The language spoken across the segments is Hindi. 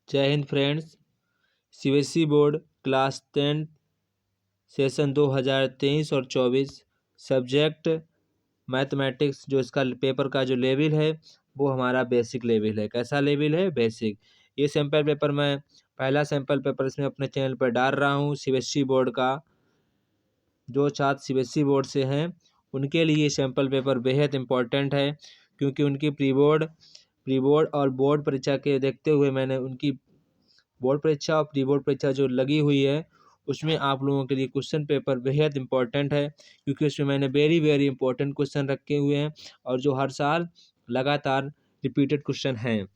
जय Hind friends. CBSE board class 10 session 2023 और 24 सब्जेक्ट मैथमेटिक्स, जो इसका पेपर का जो लेवल है वो हमारा बेसिक लेवल है। कैसा लेवल है? बेसिक। ये सैम्पल पेपर मैं पहला सैम्पल पेपर इसमें अपने चैनल पर डाल रहा हूँ। सीबीएसई बोर्ड का जो छात्र सीबीएसई बोर्ड से हैं उनके लिए सैम्पल पेपर बेहद इम्पोर्टेंट है, क्योंकि उनकी प्री बोर्ड और बोर्ड परीक्षा के देखते हुए मैंने उनकी बोर्ड परीक्षा और प्री बोर्ड परीक्षा जो लगी हुई है उसमें आप लोगों के लिए क्वेश्चन पेपर बेहद इंपॉर्टेंट है, क्योंकि उसमें मैंने वेरी इंपॉर्टेंट क्वेश्चन रखे हुए हैं और जो हर साल लगातार रिपीटेड क्वेश्चन हैं।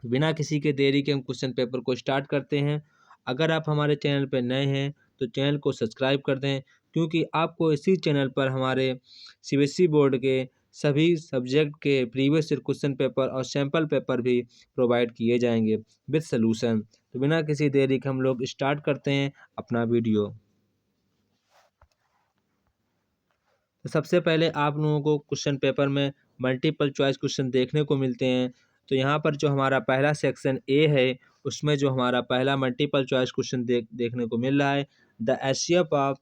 बिना किसी के देरी के हम क्वेश्चन पेपर को स्टार्ट करते हैं। अगर आप हमारे चैनल पर नए हैं तो चैनल को सब्सक्राइब कर दें, क्योंकि आपको इसी चैनल पर हमारे सीबीएसई बोर्ड के सभी सब्जेक्ट के प्रीवियस ईयर क्वेश्चन पेपर और सैम्पल पेपर भी प्रोवाइड किए जाएंगे विद सलूशन। तो बिना किसी देरी के हम लोग स्टार्ट करते हैं अपना वीडियो। तो सबसे पहले आप लोगों को क्वेश्चन पेपर में मल्टीपल चॉइस क्वेश्चन देखने को मिलते हैं। तो यहाँ पर जो हमारा पहला सेक्शन ए है उसमें जो हमारा पहला मल्टीपल चॉइस क्वेश्चन देखने को मिल रहा है, the HCF of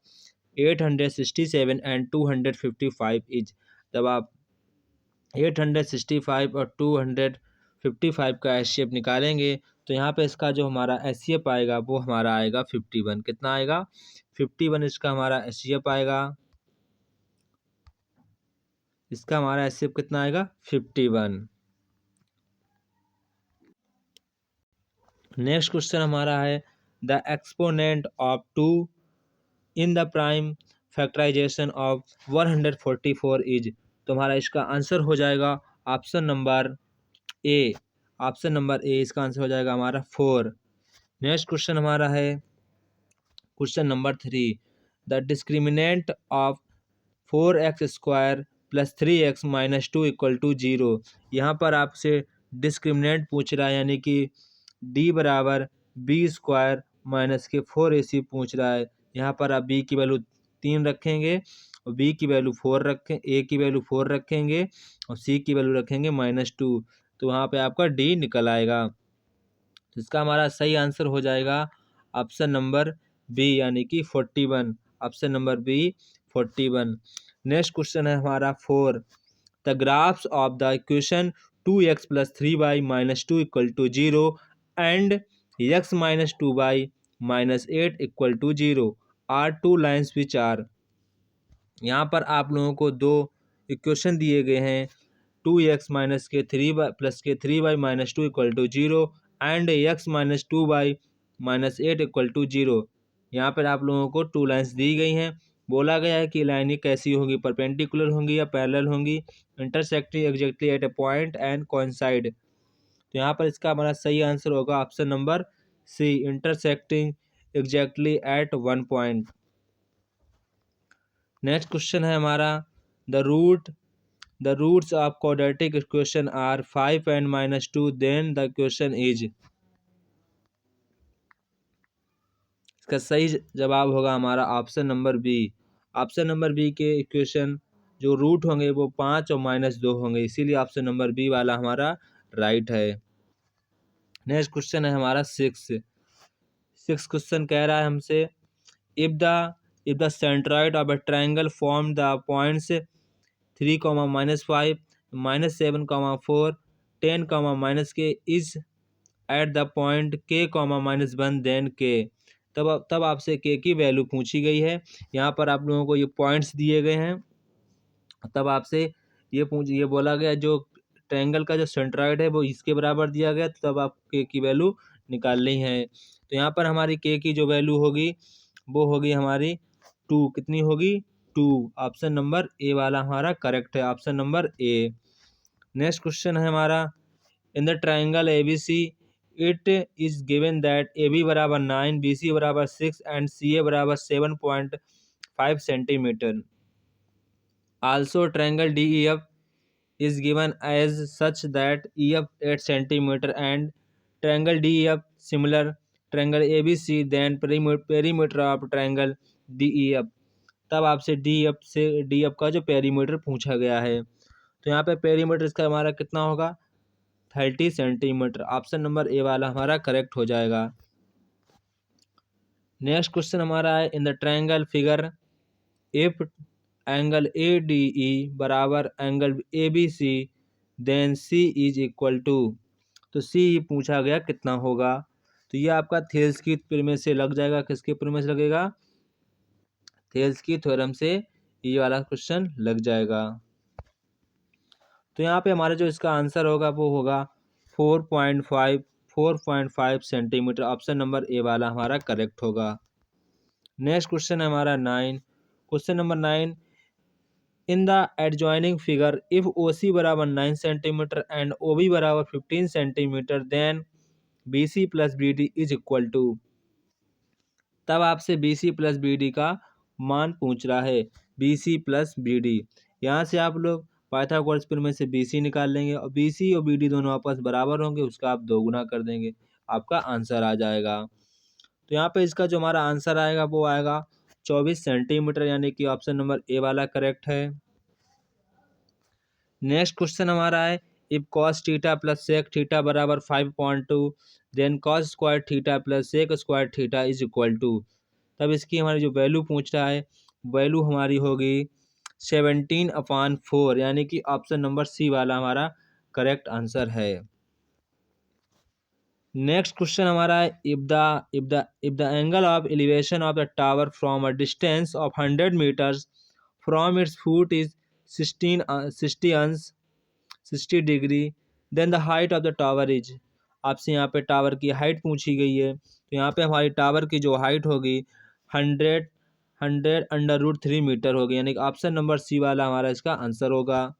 867 and 255 is. जब आप 865 और 255 का एचसीएफ निकालेंगे तो यहाँ पे इसका जो हमारा एचसीएफ आएगा वो हमारा आएगा 51। कितना आएगा? 51 इसका हमारा एचसीएफ आएगा। इसका हमारा एचसीएफ कितना आएगा? 51। नेक्स्ट क्वेश्चन हमारा है, the exponent of 2 in the prime factorisation of 144 is. तो हमारा इसका आंसर हो जाएगा option number A. Option number A इसका आंसर हो जाएगा हमारा 4। नेक्स्ट क्वेश्चन हमारा है question number 3, the discriminant of 4x² + 3x - 2 = 0। यहाँ पर आपसे डिस्क्रिमिनेंट पूछ रहा है, यानी कि d बराबर b² - 4ac पूछ रहा है। यहाँ पर आप b की वैल्यू 3 रखेंगे और b की वैल्यू 4 रखें, a की वैल्यू 4 रखेंगे और c की वैल्यू रखेंगे -2। तो वहाँ पे आपका d निकल आएगा। तो इसका हमारा सही आंसर हो जाएगा ऑप्शन नंबर बी, यानी कि 41। Option number B 41। Next question है हमारा 4, the graphs of the equation 2x + 3y - 2 = 0 and x - 2y - 8 = 0 are two lines which are. यहाँ पर आप लोगों को दो इक्वेशन दिए गए हैं, 2x - 3y + 3y - 2 = 0 and x - 2y - 8 = 0। यहाँ पर आप लोगों को टू लाइन्स दी गई हैं। बोला गया है कि लाइनें कैसी होंगी, परपेंडिकुलर होंगी या पैरेलल होंगी, intersecting exactly at a point and coincide. तो यहाँ पर इसका हमारा सही आंसर होगा option number C, intersecting exactly at one point. Next question है हमारा, the roots of quadratic equation are 5 and -2, then the question is. इसका सही जवाब होगा हमारा option number B. Option number B के इक्वेशन जो रूट होंगे वो 5 और -2 होंगे, इसीलिए ऑप्शन नंबर बी वाला हमारा राइट है। नेक्स्ट क्वेश्चन है हमारा 6 क्वेश्चन कह रहा है हमसे, if the centroid of a triangle form the points 3, -5, -7, 4, 10, -k is at the point k, -1 then k। तब आपसे k की वैल्यू पूछी गई है। यहाँ पर आप लोगों को ये पॉइंट्स दिए गए हैं, तब आपसे ये बोला गया जो ट्रायंगल का जो सेंट्रॉइड है वो इसके बराबर दिया गया, तो तब आप k की वैल्यू निकालनी है। तो यहाँ पर हमारी k की जो वैल्यू होगी वो होगी हमारी 2। कितनी होगी? 2। ऑप्शन नंबर ए वाला हमारा करेक्ट है, ऑप्शन नंबर ए। नेक्स्ट क्वेश्चन है हमारा, इन the triangle ABC it is given that AB बराबर 9, BC बराबर 6 एंड CA बराबर 7.5 centimetre. Also triangle DEF is given as such that EF 8 centimeter and triangle DEF similar triangle ABC, then perimeter of triangle DEF। तब आपसे DEF का जो पेरीमीटर पूछा गया है। तो यहाँ पे पेरीमीटर इसका हमारा कितना होगा? 30 सेंटीमीटर। ऑप्शन नंबर ए वाला हमारा करेक्ट हो जाएगा। नेक्स्ट क्वेश्चन हमारा है in the triangle figure if angle A D E बराबर angle A B C then C is equal to. तो सी पूछा गया कितना होगा। तो ये आपका थेल्स की प्रीमिस से लग जाएगा। किसके प्रीमिस लगेगा? थेल्स की थ्योरम से ये वाला क्वेश्चन लग जाएगा। तो यहाँ पे हमारा जो इसका आंसर होगा वो होगा 4.5 सेंटीमीटर। ऑप्शन नंबर ए वाला हमारा करेक्ट होगा। नेक्स्ट क्वेश्चन है हमारा 9। Question number 9 in the adjoining figure if O C बराबर 9 सेंटीमीटर एंड ओ बी बराबर 15 centimetre then B C plus B D is equal to. तब आपसे B C plus B D का मान पूछ रहा है। B C plus B D, यहाँ से आप लोग पाइथागोरस प्रमेय से बी सी निकाल लेंगे और बी सी और बी डी दोनों आपस बराबर होंगे, उसका आप दोगुना कर देंगे, आपका आंसर आ जाएगा। तो यहाँ पे इसका जो हमारा आंसर आएगा वो आएगा 24 सेंटीमीटर, यानी कि ऑप्शन नंबर ए वाला करेक्ट है। नेक्स्ट क्वेश्चन हमारा है if cos theta plus sec theta बराबर 5.2 then cos square theta plus sec square theta is equal to. तब इसकी हमारी जो वैल्यू पूछ रहा है, वैल्यू हमारी होगी 17/4, यानी कि ऑप्शन नंबर सी वाला हमारा करेक्ट आंसर है। नेक्स्ट क्वेश्चन हमारा है if the angle of elevation of the tower from a distance of 100 metres from its foot is 60 degree then the height of the tower is. आपसे यहाँ पे टावर की हाइट पूछी गई है। तो यहाँ पे हमारी टावर की जो हाइट होगी 100 √3 मीटर होगी, यानी कि ऑप्शन नंबर सी वाला हमारा इसका आंसर होगा।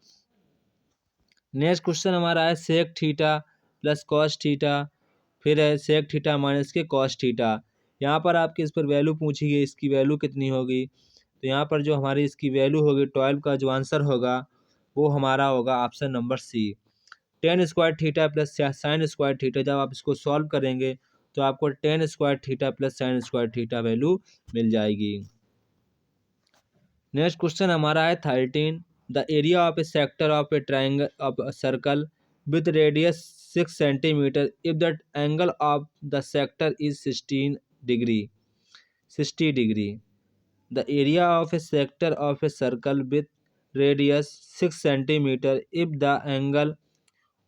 नेक्स्ट क्वेश्चन हमारा है sec theta plus cos theta, फिर है सेक थीटा माइनस के कॉस थीटा। यहाँ पर आपकी इस पर वैल्यू पूछी गई, इसकी वैल्यू कितनी होगी। तो यहाँ पर जो हमारी इसकी वैल्यू होगी 12 का जो आंसर होगा वो हमारा होगा option number C, 10 square theta plus sine square theta. जब आप इसको सॉल्व करेंगे तो आपको 10 square theta plus sine square theta value मिल जाएगी। नेक्स्ट क्वेश्चन हमारा है 13 the area of a sector of a triangle of a circle with radius 6 centimetre if the angle of the sector is 16 degree 60 degree. The area of a sector of a circle with radius 6 centimetre if the angle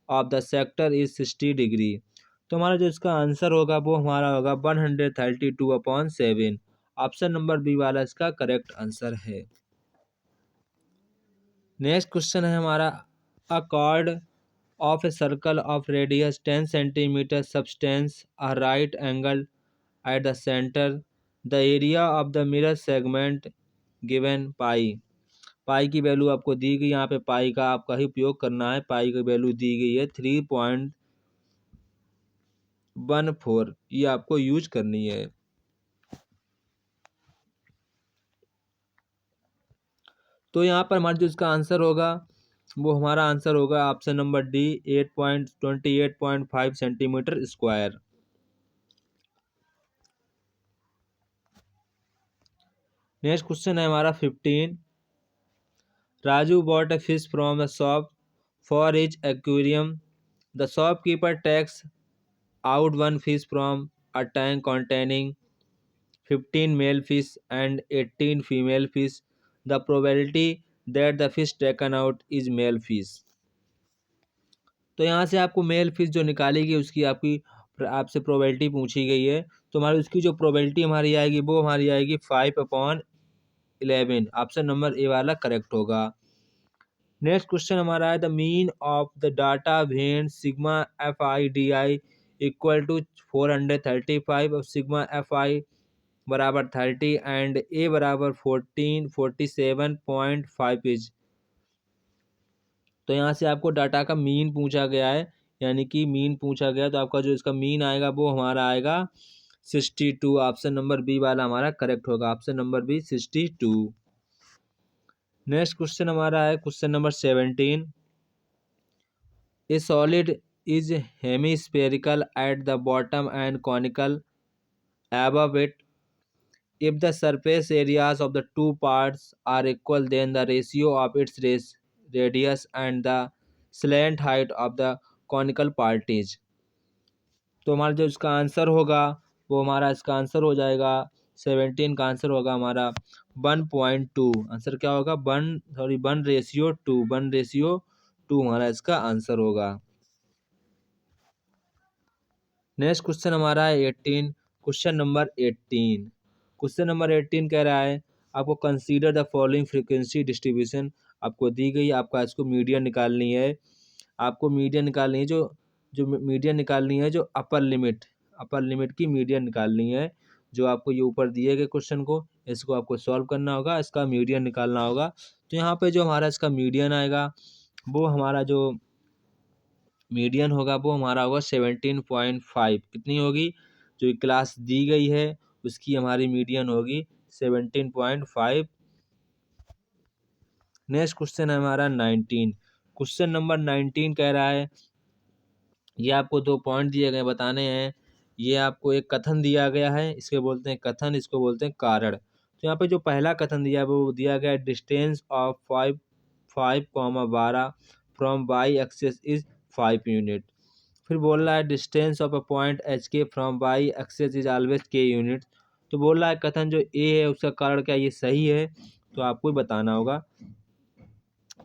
of the sector is 60 degree. तो हमारा जो इसका आंसर होगा वो हमारा होगा 132/7। ऑप्शन नंबर बी वाला इसका करेक्ट आंसर है। नेक्स्ट क्वेश्चन है हमारा a chord of a circle of radius 10 centimetre substance a right angle at the centre the area of the mirror segment given pi. Pi की वैल्यू आपको दी गई, यहाँ पे पाई का आपका ही उपयोग करना है। पाई की वैल्यू दी गई है 3.14, ये आपको यूज करनी है। तो यहाँ पर हमारा जो इसका आंसर होगा वो हमारा आंसर होगा option number D 28.5 centimetre square. Next question है हमारा 15 Raju bought a fish from the shop for his aquarium. The shopkeeper takes out one fish from a tank containing 15 male fish and 18 female fish. The probability that the fish taken out is male fish. तो यहाँ से आपको मेल फिश जो निकालेगी उसकी आपसे प्रोबेबिलिटी पूछी गई है। तो हमारी उसकी जो प्रोबेबिलिटी हमारी आएगी वो हमारी आएगी 5/11। ऑप्शन नंबर ए वाला करेक्ट होगा। नेक्स्ट क्वेश्चन हमारा है the mean of the data when sigma F I D I equal to 435 और सिग्मा एफ आई बराबर 30 एंड ए बराबर 47.5 इज। तो यहाँ से आपको डाटा का मीन पूछा गया है, यानी कि मीन पूछा गया, तो आपका जो इसका मीन आएगा वो हमारा आएगा 62। ऑप्शन नंबर बी वाला हमारा करेक्ट होगा। Option number B 62। Next question हमारा है question number 17 a solid is hemispherical at the bottom and conical above it. If the surface areas of the two parts are equal then the ratio of its radius and the slant height of the conical parties. तो हमारा जो इसका आंसर होगा वो हमारा इसका आंसर हो जाएगा 17 का आंसर होगा हमारा 1.2। आंसर क्या होगा 1/2, 1/2 हमारा इसका आंसर होगा। नेक्स्ट क्वेश्चन हमारा है 18। Question number 18। क्वेश्चन नंबर 18 कह रहा है आपको consider the following frequency distribution आपको दी गई। आपका इसको मीडियन निकालनी है। आपको मीडियन निकालनी है, जो मीडियन निकालनी है, जो अपर लिमिट की मीडियन निकालनी है। जो आपको ये ऊपर दिए गए क्वेश्चन को इसको आपको सॉल्व करना होगा, इसका मीडियन निकालना होगा। तो यहाँ पे जो हमारा इसका मीडियन आएगा वो हमारा जो मीडियन होगा वो हमारा होगा 17.5। कितनी होगी, जो क्लास दी गई है उसकी हमारी मीडियन होगी 17.5। नेक्स्ट क्वेश्चन है हमारा 19। क्वेश्चन नंबर 19 कह रहा है ये आपको 2 पॉइंट दिए गए बताने हैं। ये आपको एक कथन दिया गया है, इसके बोलते हैं कथन, इसको बोलते हैं कारण। तो यहाँ पे जो पहला कथन दिया है वो दिया गया है distance of 5,12 from Y axis is 5 unit. फिर बोल रहा है distance of a point H K from Y axis is always K unit. तो बोल रहा है कथन जो ए है उसका कारण क्या ये सही है, तो आपको ही बताना होगा।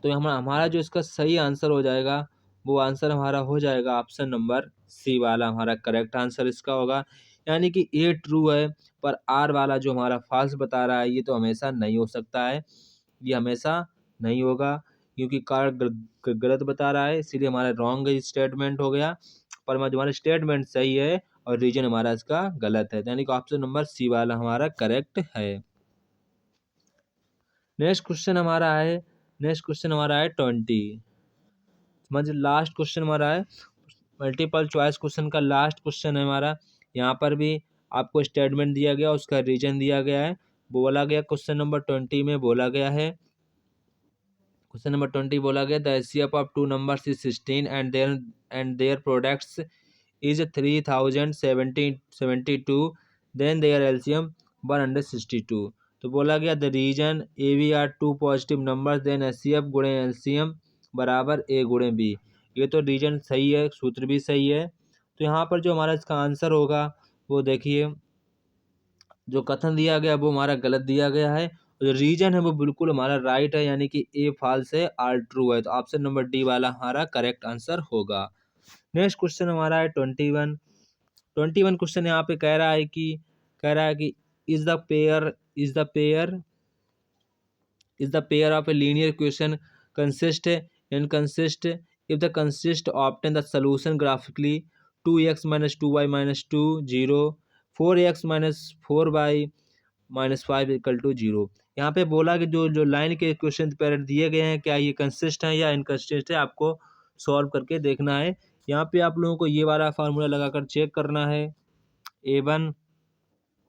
तो हमारा जो इसका सही आंसर हो जाएगा वो आंसर हमारा हो जाएगा ऑप्शन नंबर सी वाला हमारा करेक्ट आंसर इसका होगा। यानी कि ए ट्रू है पर आर वाला जो हमारा फॉल्स बता रहा है ये तो हमेशा नहीं हो सकता है, ये हमेशा नहीं होगा क्योंकि कारण गलत बता रहा है, इसीलिए हमारा रॉन्ग स्टेटमेंट हो गया। पर हमारा स्टेटमेंट सही है और रीजन हमारा इसका गलत है, यानी कि ऑप्शन नंबर सी वाला हमारा करेक्ट है। नेक्स्ट क्वेश्चन हमारा है 20। मतलब लास्ट क्वेश्चन हमारा है मल्टीपल चॉइस क्वेश्चन का लास्ट क्वेश्चन है हमारा। यहाँ पर भी आपको स्टेटमेंट दिया गया, उसका रीजन दिया गया है, बोला गया क्वेश्चन नंबर 20 में बोला गया है। क्वेश्चन नंबर 20 बोला गया the HCF of two numbers is 16 and their products is 3072, then their LCM 162। तो बोला गया the reason A B are two positive numbers then HCF गुणे एलसीएम बराबर ए गुणे बी। ये तो रीजन सही है, सूत्र भी सही है। तो यहाँ पर जो हमारा इसका आंसर होगा वो देखिए जो कथन दिया गया वो हमारा गलत दिया गया है, जो रीजन है वो बिल्कुल हमारा राइट है, यानी कि ए फॉल्स है आर ट्रू है। तो ऑप्शन नंबर डी वाला हमारा करेक्ट आंसर होगा। नेक्स्ट क्वेश्चन हमारा है 21 क्वेश्चन यहाँ पे कह रहा है कि is the pair of a linear equation consist if the consist obtain the solution graphically 2x minus 2y minus 2 0 4x minus 4y minus 5 equal to 0। यहाँ पे बोला कि जो लाइन के क्वेश्चन पैरेंट दिए गए हैं क्या ये कंसिस्ट हैं या इनकंसिस्ट है, आपको सॉल्व करके देखना है। यहाँ पे आप लोगों को ये वाला फार्मूला लगाकर चेक करना है a1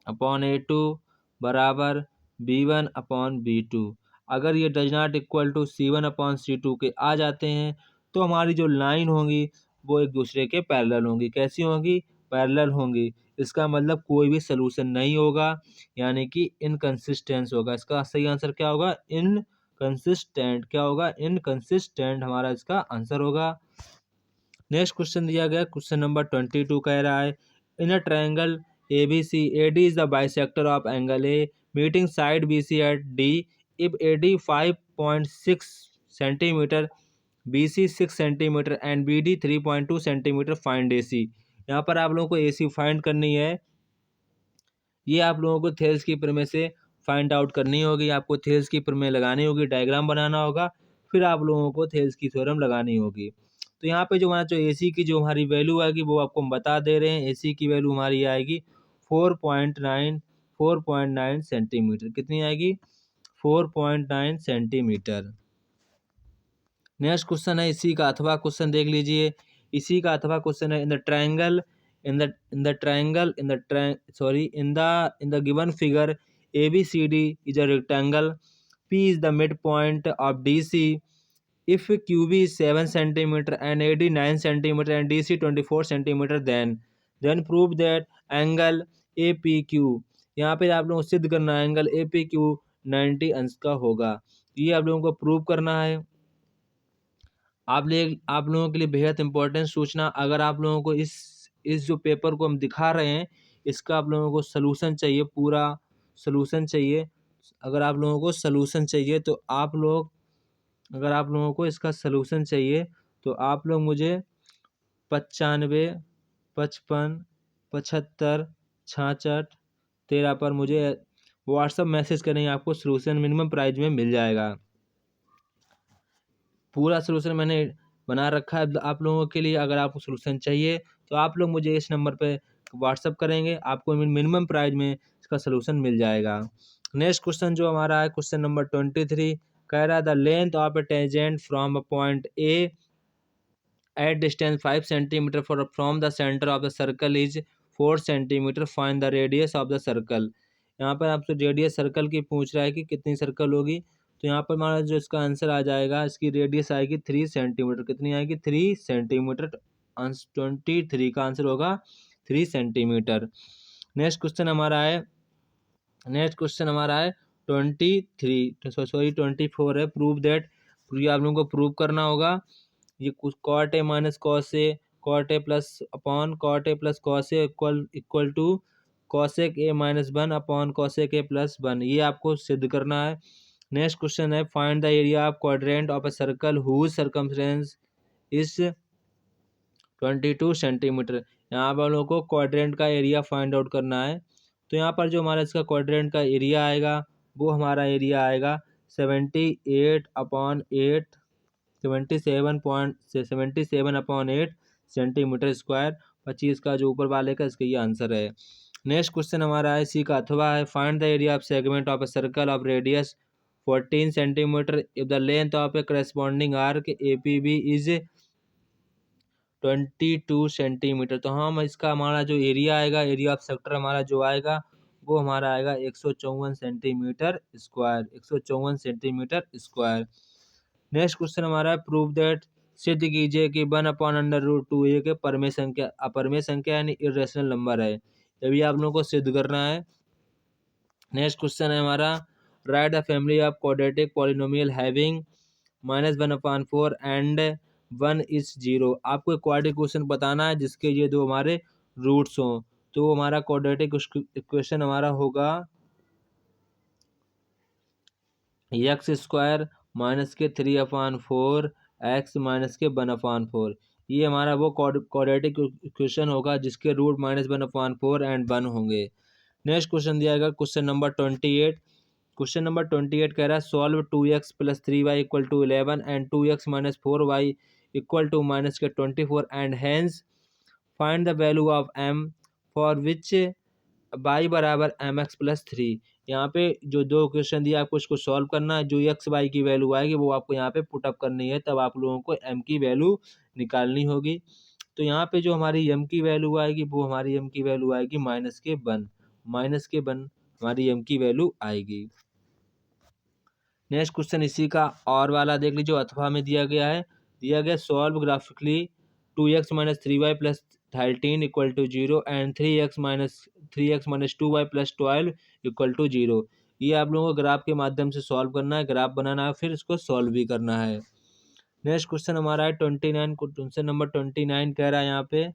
अपॉन a2 बराबर b1 अपॉन b2। अगर ये does not equal to c1 upon c2 के आ जाते हैं तो हमारी जो लाइन होंगी वो एक दूसरे के पैरेलल होंगी। कैसी होंगी, पैरेलल होंगी। इसका मतलब कोई भी सलूशन नहीं होगा, यानी कि इनकंसिस्टेंस होगा। इसका सही आंसर क्या होगा, इनकंसिस्टेंट। क्या होगा, इनकंसिस्टेंट हमारा इसका आंसर होगा। नेक्स्ट क्वेश्चन दिया गया क्वेश्चन नंबर 22 कह रहा है in a triangle ABC AD is the bisector of angle A meeting side BC at D if AD 5.6 centimeter BC 6 centimeter and BD 3.2 centimeter find AC। यहाँ पर आप लोगों को AC फाइंड करनी है। ये आप लोगों को थेल्स की प्रमेय से फाइंड आउट करनी होगी, आपको थेल्स की प्रमेय लगानी होगी, डायग्राम बनाना होगा, फिर आप लोगों को थेल्स की थ्योरम लगानी होगी। तो यहाँ पे जो हमारा जो AC की जो हमारी वैल्यू आएगी वो आपको हम बता दे रहे हैं। AC की वैल्यू हमारी आएगी 4.9 सेंटीमीटर। कितनी आएगी, 4.9 सेंटीमीटर। नेक्स्ट क्वेश्चन है इसी का अथवा क्वेश्चन देख लीजिए। इसी का अथवा क्वेश्चन है in the triangle in the given figure ABCD is a rectangle, P is the midpoint of DC. If QB is 7 cm and AD 9 cm and DC 24 cm, then prove that angle APQ। यहाँ पे आप लोगों को सिद्ध करना है एंगल APQ 90 अंश का होगा। ये आप लोगों को प्रूव करना है। आप लोगों के लिए बेहद इम्पोर्टेंट सूचना, अगर आप लोगों को इस जो पेपर को हम दिखा रहे हैं इसका आप लोगों को सलूशन चाहिए, पूरा सलूशन चाहिए। अगर आप लोगों को सलूशन चाहिए तो आप लोग अगर आप लोगों को इसका सलूशन चाहिए तो आप लोग मुझे 95 55 75 66 13 पर मुझे व्हाट्सअप मैसेज करेंगे, आपको सलूशन मिनिमम प्राइस में मिल जाएगा। पूरा सलूशन मैंने बना रखा है आप लोगों के लिए। अगर आपको सलूशन चाहिए तो आप लोग मुझे इस नंबर पे व्हाट्सअप करेंगे, आपको मिनिमम प्राइस में इसका सलूशन मिल जाएगा। नेक्स्ट क्वेश्चन जो हमारा है क्वेश्चन नंबर 23, कह रहा है the length of A tangent from a point A at distance 5 centimeter from the center of the circle is 4 centimeter, find the radius of the circle। यहाँ पर आपसे रेडियस सर्कल की पूछ रहा है कि कितनी सर्कल होगी, तो यहाँ पर हमारा जो इसका आंसर आ जाएगा, इसकी रेडियस आएगी 3 सेंटीमीटर। कितनी आएगी? 3 सेंटीमीटर। 23 का आंसर होगा 3 सेंटीमीटर। नेक्स्ट क्वेश्चन हमारा है 24 है। प्रूव दैट, ये आप लोगों को प्रूव करना होगा। ये कुछ cot A minus cos A, cot A plus upon cot A plus cos A equal to cosec A minus 1 upon cosec A plus 1, ये आपको सिद्ध करना है। नेक्स्ट क्वेश्चन है find the area of quadrant of a circle whose circumference is 22 centimetre. यहाँ पर लोगों को क्वाड्रेंट का एरिया फाइंड आउट करना है। तो यहाँ पर जो हमारा इसका क्वाड्रेंट का एरिया आएगा वो हमारा एरिया आएगा 78/8 77/8 सेंटीमीटर स्क्वायर। 25 का जो ऊपर वाले का इसका ये आंसर है। नेक्स्ट क्वेश्चन हमारा है सी का अथवा है find the area of segment of a circle of radius 14 centimetre if the length of a corresponding arc A P B is 22 centimetre. तो हम इसका हमारा जो एरिया आएगा, एरिया ऑफ सेक्टर हमारा जो आएगा वो हमारा आएगा 154 centimetre square, 154 centimetre square. Next question हमारा है प्रूव दैट, सिद्ध कीजिए कि 1/√2 एक परमेय संख्या अपरमेय संख्या यानी इरेशनल नंबर है। ये भी आप लोगों को सिद्ध करना है। नेक्स्ट क्वेश्चन है हमारा right the family of quadratic polynomial having -1/4 and 1 is 0। आपको एक क्वाड्रेटिक क्वेश्चन बताना है जिसके ये दो हमारे रूट्स हों। तो हमारा क्वाड्रेटिक इक्वेशन हमारा होगा x² -3/4 x -1/4। ये हमारा वो क्वाड्रेटिक इक्वेशन होगा जिसके रूट -1/4 एंड 1 होंगे। नेक्स्ट क्वेश्चन दिया गया क्वेश्चन नंबर 28। क्वेश्चन नंबर 28 कह रहा है solve 2x + 3y = 11 and 2x - 4y = -24 and hence find the value of m for which y = mx + 3। यहाँ पे जो दो क्वेश्चन दिया आपको इसको सॉल्व करना है। जो एक्स वाई की वैल्यू आएगी वो आपको यहाँ पे पुटअप करनी है, तब आप लोगों को m की वैल्यू निकालनी होगी। तो यहाँ पे जो हमारी m की वैल्यू आएगी वो हमारी m की वैल्यू आएगी -1 हमारी m की वैल्यू आएगी। नेक्स्ट क्वेश्चन इसी का और वाला देख लीजिए, अथवा में दिया गया solve graphically 2x - 3y + 13 = 0 and 3x - 2y + 12 = 0। ये आप लोगों को ग्राफ के माध्यम से सॉल्व करना है, ग्राफ बनाना है, फिर इसको सॉल्व भी करना है। नेक्स्ट क्वेश्चन हमारा है 29। क्वेश्चन नंबर 29 कह रहा है यहाँ पे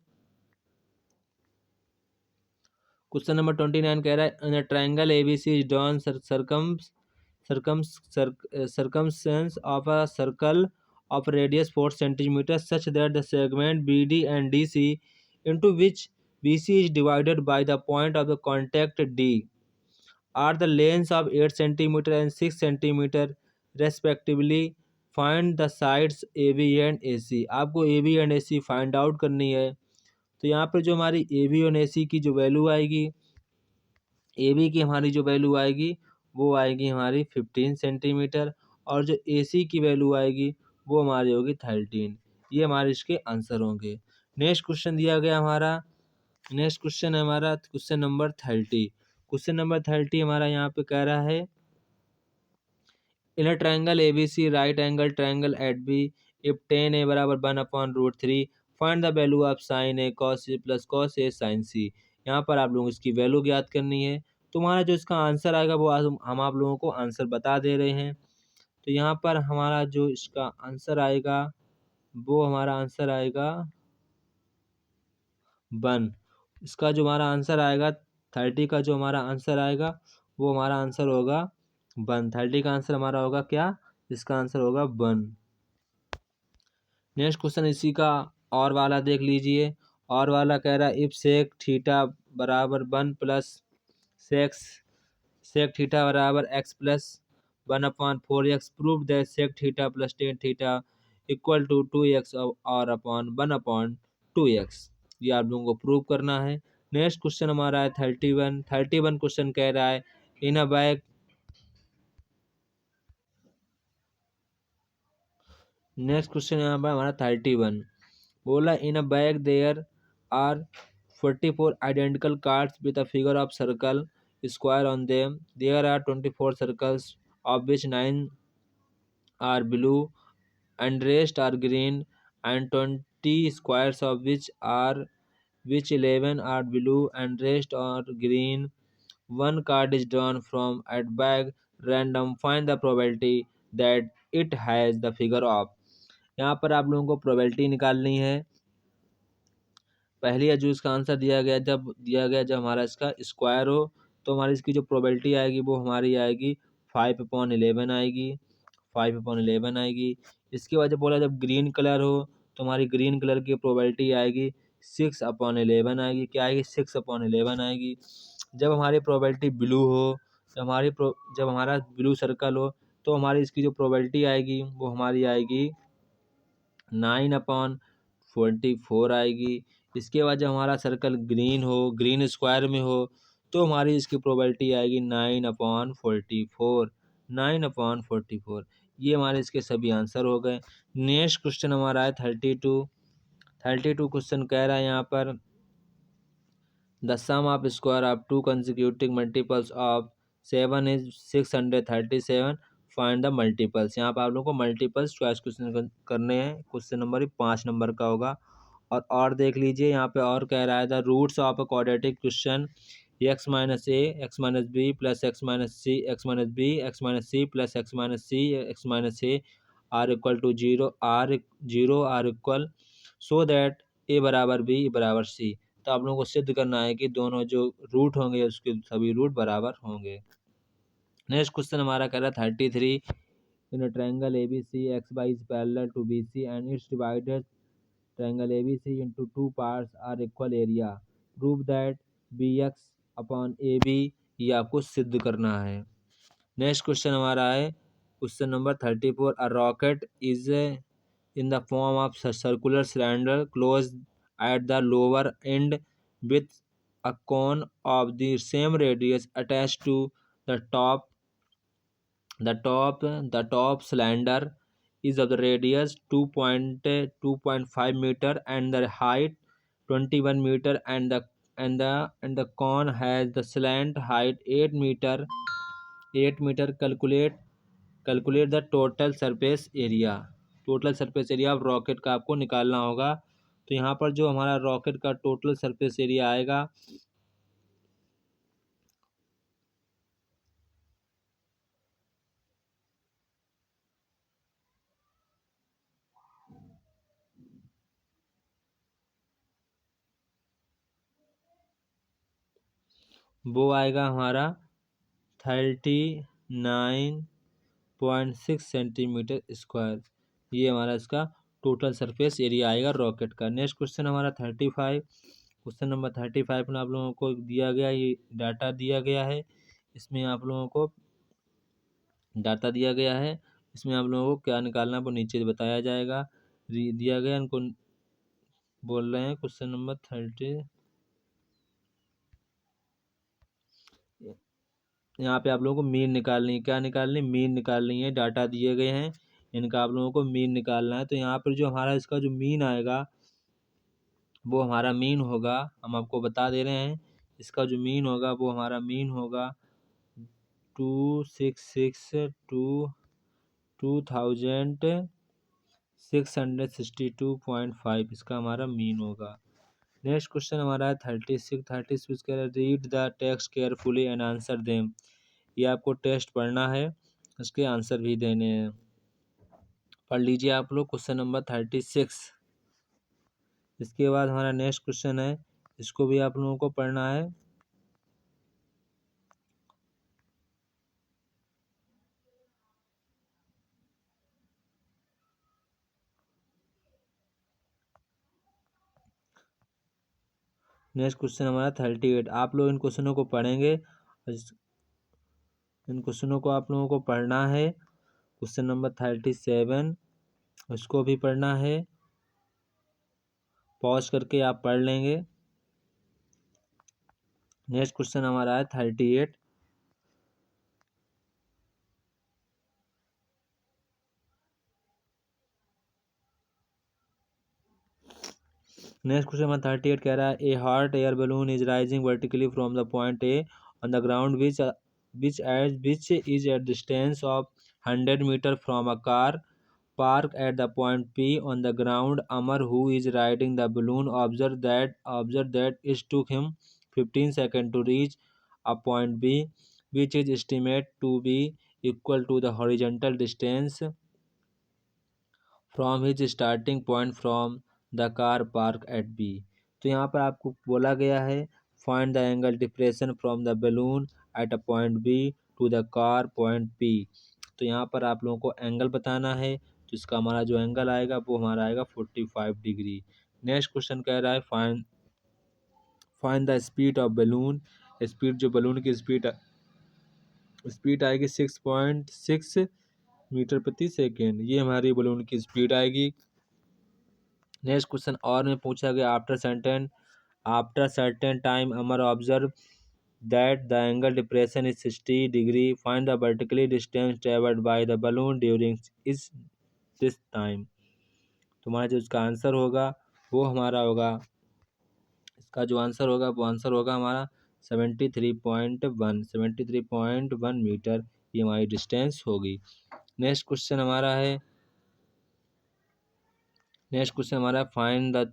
क्वेश्चन नंबर 29 कह रहा है triangle ABC is drawn circumference of a circle of radius 4 centimeters such that the segment BD and DC into which BC is divided by the point of the contact D are the lengths of 8 centimeter and 6 centimeter respectively। find the sides AB and AC। आपको AB and AC find out करनी है। तो यहाँ पर जो हमारी AB और AC की जो वैल्यू आएगी, AB की हमारी जो वैल्यू आएगी वो आएगी हमारी 15 सेंटीमीटर और जो AC की वैल्यू आएगी वो हमारी होगी 13। ये हमारे इसके आंसर होंगे। नेक्स्ट क्वेश्चन दिया गया हमारा, नेक्स्ट क्वेश्चन है हमारा क्वेश्चन नंबर 30। क्वेश्चन नंबर 30 हमारा यहाँ पे कह रहा है in a triangle ABC right angle triangle at B if tan a = 1/√3 find the value of sin a cos a + cos a sin c। यहाँ पर आप लोगों को इसकी वैल्यू ज्ञात करनी है। तो हमारा जो इसका आंसर आएगा वो हम आप लोगों को आंसर बता दे रहे हैं। तो यहाँ पर हमारा जो इसका आंसर आएगा वो हमारा आंसर आएगा 1। इसका जो हमारा आंसर आएगा 30 का जो हमारा आंसर आएगा वो हमारा आंसर होगा 1। 30 का आंसर हमारा होगा क्या? इसका आंसर होगा 1। नेक्स्ट क्वेश्चन इसी का और वाला देख लीजिए। और वाला कह रहा है इफ सेक थीटा बराबर 1 प्लस सेक्स सेक थीटा बराबर x plus 1/4x prove that sec theta plus tan theta equal to 2x और अपॉन 1/2x। ये आप लोगों को प्रूव करना है। नेक्स्ट क्वेश्चन हमारा है 31 क्वेश्चन कह रहा है in a bag. Next question यहाँ पर हमारा 31 बोला in a bag there are 44 identical cards with a figure of circle square on them. There are 24 circles of which 9 are blue and rest are green, and 20 squares of which 11 are blue and rest are green. One card is drawn from at bag random. Find the probability that it has the figure of। यहाँ पर आप लोगों को प्रोबेबिलिटी निकालनी है। पहली जो इसका आंसर जब हमारा इसका स्क्वायर हो तो हमारी इसकी जो प्रोबेबिलिटी आएगी वो हमारी आएगी 5/11 आएगी। 5/11 आएगी। इसके बाद जब बोला जब ग्रीन कलर हो तो हमारी ग्रीन कलर की प्रोबेबिलिटी आएगी 6/11 आएगी। क्या आएगी? 6/11 आएगी। जब हमारी प्रोबेबिलिटी ब्लू हो जब हमारा ब्लू सर्कल हो तो हमारी इसकी जो प्रोबेबिलिटी आएगी वो हमारी आएगी 9/44 आएगी। इसके बाद जब हमारा सर्कल ग्रीन स्क्वायर में हो तो हमारी इसकी प्रोबेबिलिटी आएगी 9/44। 9/44। ये हमारे इसके सभी आंसर हो गए। नेक्स्ट क्वेश्चन हमारा है 32 क्वेश्चन कह रहा है यहाँ पर the sum of square of 2 consecutive multiples of 7 is 637। Find the multiples. यहाँ पर आप लोगों को मल्टीपल्स चॉइस क्वेश्चन करने हैं। क्वेश्चन नंबर 5 नंबर का होगा। और देख लीजिए यहाँ पे और कह रहा है the roots of a quadratic question x minus A X minus B plus X minus C X minus B X minus C plus X minus C X minus A are equal to zero are equal so that A बराबर बी बराबर सी। तो आप लोगों को सिद्ध करना है कि दोनों जो रूट होंगे उसके सभी रूट बराबर होंगे। नेक्स्ट क्वेश्चन हमारा कह रहा है 33 in triangle A B C X Y is parallel to B C and it's divided triangle ABC into two parts are equal area. Prove that BX upon AB ये आपको सिद्ध करना है। नेक्स्ट क्वेश्चन हमारा है question number 34 a rocket is in the form of circular cylinder close at the lower end with a cone of the same radius attach to the top the top cylinder is of the radius 2.5 meter and the height 21 meter and the cone has the slant height 8 meter 8 meter calculate the total surface area of rocket का आपको निकालना होगा। तो यहाँ पर जो हमारा रॉकेट का टोटल सरफेस एरिया आएगा वो आएगा हमारा 39.6 सेंटीमीटर स्क्वायर। ये हमारा इसका टोटल सरफेस एरिया आएगा रॉकेट का। नेक्स्ट क्वेश्चन हमारा 35 क्वेश्चन नंबर 35 में आप लोगों को दिया गया ये डाटा दिया गया है। इसमें आप लोगों को डाटा दिया गया है। इसमें आप लोगों को क्या निकालना है वो नीचे बताया जाएगा। दिया गया इनको बोल रहे हैं क्वेश्चन नंबर 30। यहाँ पे आप लोगों को मीन निकालनी है। क्या निकालनी? मीन निकालनी है। डाटा दिए गए हैं इनका आप लोगों को मीन निकालना है। तो यहाँ पर जो हमारा इसका जो मीन आएगा वो हमारा मीन होगा, हम आपको बता दे रहे हैं इसका जो मीन होगा वो हमारा मीन होगा 2662 इसका हमारा मीन होगा। नेक्स्ट क्वेश्चन हमारा है 36 कह रहा है read the text carefully and answer them. ये आपको टेस्ट पढ़ना है, उसके आंसर भी देने हैं। पढ़ लीजिए आप लोग क्वेश्चन नंबर 36। इसके बाद हमारा नेक्स्ट क्वेश्चन है, इसको भी आप लोगों को पढ़ना है। नेक्स्ट क्वेश्चन हमारा 38। आप लोग इन क्वेश्चनों को पढ़ेंगे, इन क्वेश्चनों को आप लोगों को पढ़ना है। क्वेश्चन नंबर 37 उसको भी पढ़ना है, पॉज करके आप पढ़ लेंगे। नेक्स्ट क्वेश्चन हमारा है 38। नेक्स्ट क्वेश्चन नंबर 38 कह रहा है, ए hot air balloon is rising vertically from the point A on the ground which is at distance of 100 meter from a car parked at the point P on the ground. Amar, who is riding the balloon, observed that it took him 15 seconds to reach a point B, which is estimated to be equal to the horizontal distance from his starting point from the car park at B. तो यहाँ पर आपको बोला गया है, find the angle depression from the balloon at a point B to the car point P. तो यहाँ पर आप लोगों को एंगल बताना है, तो इसका हमारा जो एंगल आएगा वो हमारा आएगा 45 डिग्री। नेक्स्ट क्वेश्चन कह रहा है, find the speed of balloon. Speed, जो बलून की स्पीड आएगी 6.6 मीटर प्रति सेकेंड, ये हमारी बलून की स्पीड आएगी। नेक्स्ट क्वेश्चन और में पूछा गया, after certain time Amar observe that the angle depression is 60 degree. Find the vertically distance travelled by the balloon during इस दिस टाइम। तुम्हारा जो इसका आंसर होगा वो हमारा होगा, इसका जो आंसर होगा वो आंसर होगा हमारा 73.1 मीटर, ये हमारी डिस्टेंस होगी। नेक्स्ट क्वेश्चन हमारा है, find the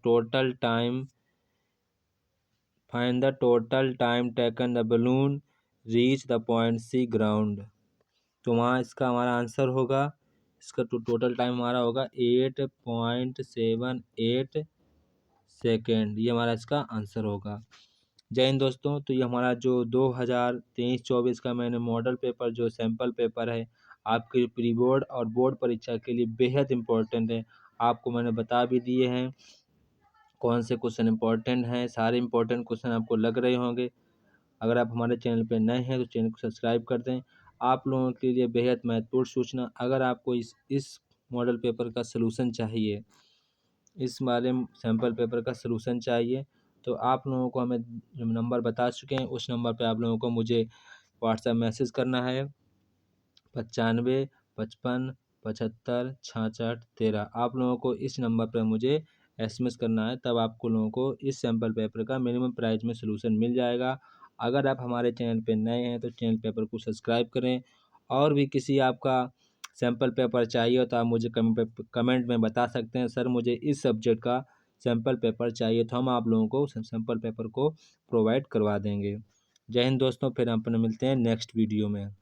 total time taken the balloon reach the point C ground. तो वहाँ इसका हमारा आंसर होगा, इसका टोटल टाइम हमारा होगा 8.78 सेकेंड, ये हमारा इसका आंसर होगा। जय हिंद दोस्तों। तो ये हमारा जो 2023-24 का मैंने मॉडल पेपर, जो सैम्पल पेपर है आपके प्री बोर्ड और बोर्ड परीक्षा के लिए बेहद इम्पोर्टेंट है, आपको मैंने बता भी दिए हैं कौन से क्वेश्चन इम्पोर्टेंट हैं। सारे इम्पोर्टेंट क्वेश्चन आपको लग रहे होंगे। अगर आप हमारे चैनल पर नए हैं तो चैनल को सब्सक्राइब कर दें। आप लोगों के लिए बेहद महत्वपूर्ण सूचना, अगर आपको इस मॉडल पेपर का सलूशन चाहिए, इस वाले सैम्पल पेपर का सलूशन चाहिए, तो आप लोगों को हमें जो नंबर बता चुके हैं उस नंबर पे आप लोगों को मुझे व्हाट्सएप मैसेज करना है 95 55 75 66 13। आप लोगों को इस नंबर पर मुझे एसएमएस करना है, तब आपको लोगों को इस सैम्पल पेपर का मिनिमम प्राइस में सलूशन मिल जाएगा। अगर आप हमारे चैनल पर नए हैं तो चैनल पेपर को सब्सक्राइब करें। और भी किसी आपका सैम्पल पेपर चाहिए हो तो आप मुझे कमेंट में बता सकते हैं, सर मुझे इस सब्जेक्ट का सैम्पल पेपर चाहिए, तो हम आप लोगों को सैम्पल पेपर को प्रोवाइड करवा देंगे। जय हिंद दोस्तों, फिर हम अपने मिलते हैं नेक्स्ट वीडियो में।